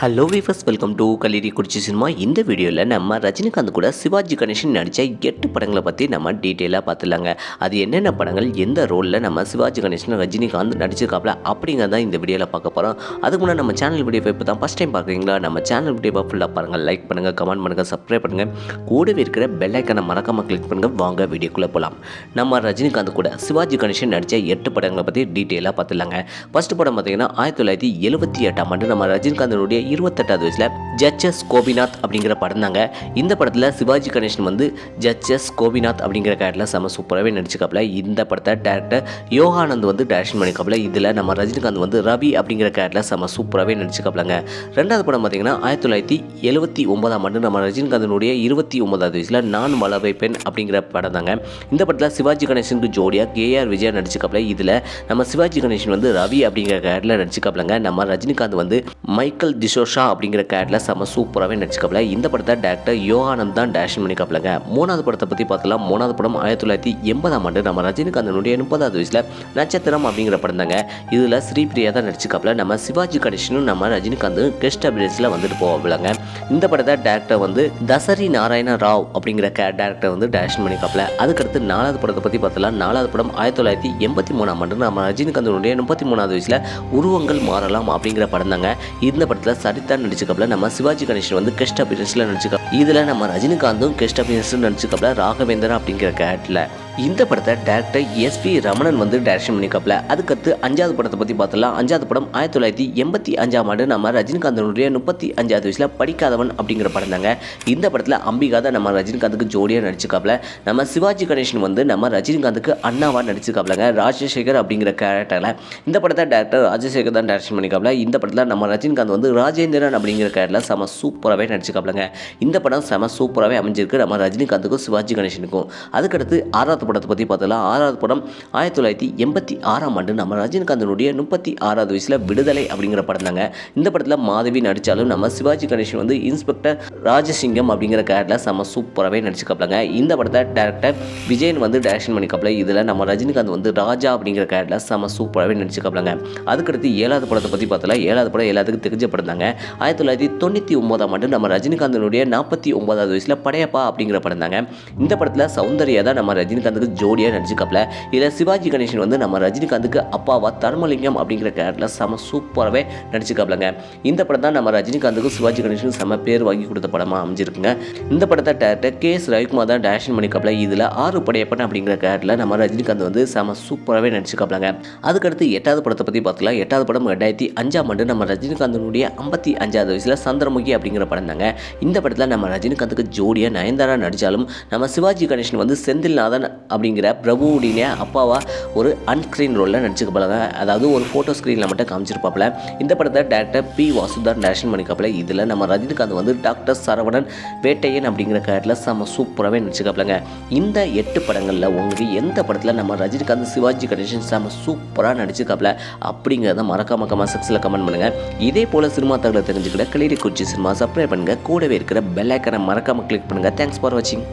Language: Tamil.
Hello viewers, welcome to Kaliri Kurichi cinema. இந்த வீடியோவில் நம்ம ரஜினிகாந்த் கூட சிவாஜி கணேசன் நடித்த 8 படங்களை பற்றி நம்ம டீட்டெயிலாக பார்த்துலாங்க. அது என்னென்ன படங்கள், எந்த ரோலில் நம்ம சிவாஜி கணேசன் ரஜினிகாந்த் நடிச்சிருக்காப்ல அப்படிங்கிறத இந்த வீடியோவில் பார்க்க போகிறோம். அதுக்கு முன்னாடி நம்ம சேனல் வீடியோ இப்போ தான் ஃபஸ்ட் டைம் பார்க்குறீங்களா, நம்ம சேனல் வீடியோ ஃபுல்லாக பாருங்கள், லைக் பண்ணுங்கள், கமெண்ட் பண்ணுங்கள், சப்ஸ்கிரைப் பண்ணுங்கள், கூடவே இருக்கிற பெல் ஐக்கனை மறக்காமல் கிளிக் பண்ணுங்கள். வாங்க வீடியோக்குள்ளே போகலாம். நம்ம ரஜினிகாந்த் கூட சிவாஜி கணேசன் நடித்த 8 படங்களை பற்றி டீட்டெயிலாக பார்த்துலாங்க. ஃபஸ்ட் படம் பார்த்தீங்கன்னா 1978ஆம் ஆண்டு நம்ம ரஜினிகாந்தனுடைய 28வது வயசில் ஜட்ஜஸ் கோபிநாத் அப்படிங்கிற படம் தாங்க. இந்த படத்தில் சிவாஜி கணேசன் வந்து ஜட்ஜஸ் கோபிநாத் அப்படிங்கிற கேரக்டரில் செம சூப்பராகவே நடிச்சுக்காப்புல. இந்த படத்தை டேரக்டர் யோகானந்த் வந்து டைரக்ஷன் பண்ணிக்காப்புல. இதில் நம்ம ரஜினிகாந்த் வந்து ரவி அப்படிங்கிற கேரக்டரில் செம சூப்பராகவே நடிச்சுக்காப்புலங்க. ரெண்டாவது படம் பார்த்தீங்கன்னா 1979ஆம் ஆண்டு நம்ம ரஜினிகாந்தனுடைய 29வது வயசில் நான் மழை வைப்பேன் அப்படிங்கிற படம் தாங்க. இந்த படத்தில் சிவாஜி கணேசனுக்கு ஜோடியாக கேஆர் விஜயா நடிச்சுக்காப்புல. இதில் நம்ம சிவாஜி கணேசன் வந்து ரவி அப்படிங்கிற கேரக்டரில் நடிச்சுக்காப்புலங்க. நம்ம ரஜினிகாந்த் வந்து மைக்கேல் டிசோஷா அப்படிங்கிற கேரக்டரில் செம சூப்பராகவே நடிச்சுக்காப்புல. இந்த படத்தை டேரக்டர் யோகானந்த் தான் டைரக்ஷன் பண்ணிக்காப்புலங்க. மூணாவது படத்தை பற்றி பார்த்தலாம். மூணாவது படம் 1980ஆம் ஆண்டு நம்ம ரஜினிகாந்தனுடைய 30வது வயசில் நட்சத்திரம் அப்படிங்கிற படம் தாங்க. இதில் ஸ்ரீபிரியா தான் நடிச்சுக்காப்புல. நம்ம சிவாஜி கணேசனும் நம்ம ரஜினிகாந்தும் கெஸ்ட் அபியரன்ஸில் வந்துட்டு போவாங்க. இந்த படத்தை டேரக்டர் வந்து தசரி நாராயண ராவ் அப்படிங்கிற டேரக்டர் வந்து டைரக்ஷன் பண்ணிக்காப்புல. அதுக்கடுத்து நாலாவது படத்தை பற்றி பார்த்தலாம். நாலாவது படம் 1983ஆம் ஆண்டு நம்ம ரஜினிகாந்தனுடைய 33வது வயசில் உருவங்கள் மாறலாம் அப்படிங்கிற படம் தாங்க. இந்த படத்தில் சரிதா நடிச்சுக்காப்புல. நம்ம சிவாஜி கணேசன் வந்து கெஸ்ட் அபியரன்ஸில் நடிச்சுக்காப்புல. இதில் நம்ம ரஜினிகாந்தும் கெஸ்ட் அபியரன்ஸில் நடிச்சுக்காப்புல ராகவேந்திரா அப்படிங்கிற கேரக்டரில். இந்த படத்தை டேரக்டர் எஸ்பி ரமணன் வந்து டைரக்ஷன் பண்ணிக்காப்புல. அதுக்கடுத்து அஞ்சாவது படத்தை பற்றி பார்த்தலாம். அஞ்சாவது படம் 1985ஆம் ஆண்டு நம்ம ரஜினிகாந்தனுடைய 35வது வயசில் படிக்காதவன் அப்படிங்கிற படம் தாங்க. இந்த படத்தில் அம்பிகா தான் நம்ம ரஜினிகாந்துக்கு ஜோடியாக நடிச்சுக்காப்புல. நம்ம சிவாஜி கணேசன் வந்து நம்ம ரஜினிகாந்துக்கு அண்ணாவாக நடிச்சுக்காப்புலங்க, ராஜசேகர் அப்படிங்கிற கேரக்டரில். இந்த படத்தை டேரக்டர் ராஜசேகர் தான் டைரக்ஷன் பண்ணிக்காப்புல. இந்த படத்தில் நம்ம ரஜினிகாந்த் வந்து ராஜேந்திரன் அப்படிங்கிற கேரக்டரில் செம சூப்பராகவே நடிச்சுக்காப்புலங்க. இந்த படம் செம சூப்பராகவே அமைஞ்சிருக்கு நம்ம ரஜினிகாந்துக்கும் சிவாஜி கணேசனுக்கும். அதுக்கடுத்து ஆறாவது படத்தை பற்றி பார்த்தலாம். ஆறாவது படம் 1986ஆம் ஆண்டு நம்ம ரஜினிகாந்தனுடைய 36வது வயசில் விடுதலை அப்படிங்கிற படம் தாங்க. இந்த படத்தில் மாதவி நடித்தாலும் நம்ம சிவாஜி கணேசன் வந்து இன்ஸ்பெக்டர் ராஜசிங்கம் அப்படிங்கிற கேரக்டரில் செம சூப்பராகவே நடிச்சுக்காப்புலங்க. இந்த படத்தை டேரக்டர் விஜயன் வந்து டைரக்ஷன் பண்ணிக்காப்புல. இதில் நம்ம ரஜினிகாந்த் வந்து ராஜா அப்படிங்கிற கேரக்டரில் செம சூப்பராகவே நடிச்சுக்காப்புலங்க. அதுக்கடுத்து ஏழாவது படத்தை பற்றி பார்த்தலாம். ஏழாவது படம் எல்லாத்துக்கும் தெரிஞ்ச படம் தாங்க. 1999ஆம் ஆண்டு நம்ம ரஜினிகாந்தனுடைய 49வது வயசில் படையப்பா அப்படிங்கிற படம் தாங்க. இந்த படத்தில் சௌந்தர்யா தான் நம்ம ரஜினிகாந்துக்கு ஜோடியாக நடிச்சுக்காப்புல. இதில் சிவாஜி கணேசன் வந்து நம்ம ரஜினிகாந்துக்கு அப்பாவா தர்மலிங்கம் அப்படிங்கிற கேரக்டரில் செம சூப்பராகவே நடிச்சுக்காப்புலங்க. இந்த படம் தான் நம்ம ரஜினிகாந்துக்கு சிவாஜி கணேசன் செம பேர் வாங்கி கொடுத்த படமாக அமைஞ்சிருக்குங்க. இந்த படத்தை டேரக்டர் KS ரவிக்குமார் தான் டைரக்ஷன் பண்ணிக்காப்புல. இதில் 6 படையப்பன் அப்படிங்கிற கேரக்டரில் நம்ம ரஜினிகாந்த் வந்து செம சூப்பராகவே நடிச்சுக்காப்புலங்க. அதுக்கடுத்து எட்டாவது படத்தை பற்றி பார்த்துக்கலாம். எட்டாவது படம் 2005ஆம் ஆண்டு நம்ம ரஜினிகாந்தனுடைய 55வது வயசில் சந்திரமுகி அப்படிங்கிற படம் தாங்க. இந்த படத்தில் நம்ம ரஜினிகாந்துக்கு ஜோடியாக நயன்தாரா நடித்தாலும் நம்ம சிவாஜி கணேசன் வந்து செந்தில்நாதன் அப்படிங்கிற பிரபுவுடைய அப்பாவா ஒரு அன்ஸ்க்ரீன் ரோலில் நடிச்சுக்கப்பாங்க. அதாவது ஒரு ஃபோட்டோ ஸ்க்ரீனில் மட்டும் காமிச்சிருப்பாப்புல. இந்த படத்தை டேரக்டர் P வாசுதான் டைரக்ஷன் பண்ணிக்காப்புல. இதில் நம்ம ரஜினிகாந்த் வந்து டாக்டர் சரவணன் வேட்டையன் அப்படிங்கிற கேரக்டரில் செம சூப்பராகவே நடிச்சுக்காப்புலங்க. இந்த 8 படங்களில் உங்களுக்கு எந்த படத்தில் நம்ம ரஜினிகாந்த் சிவாஜி கணேசன் செம சூப்பராக நடிச்சுக்காப்புல அப்படிங்கிறத மறக்காம கமெண்ட் செக்ஷனில் கமெண்ட் பண்ணுங்கள். இதே போல் சினிமா தகவலை தெரிஞ்சுக்கிட்ட கலிரி குறிச்சி சினிமா சப்ஸ்கிரைப் பண்ணுங்கள். கூடவே இருக்கிற பெல் ஐக்கனை மறக்காமல் கிளிக் பண்ணுங்கள். தேங்க்ஸ் ஃபார் வாட்சிங்.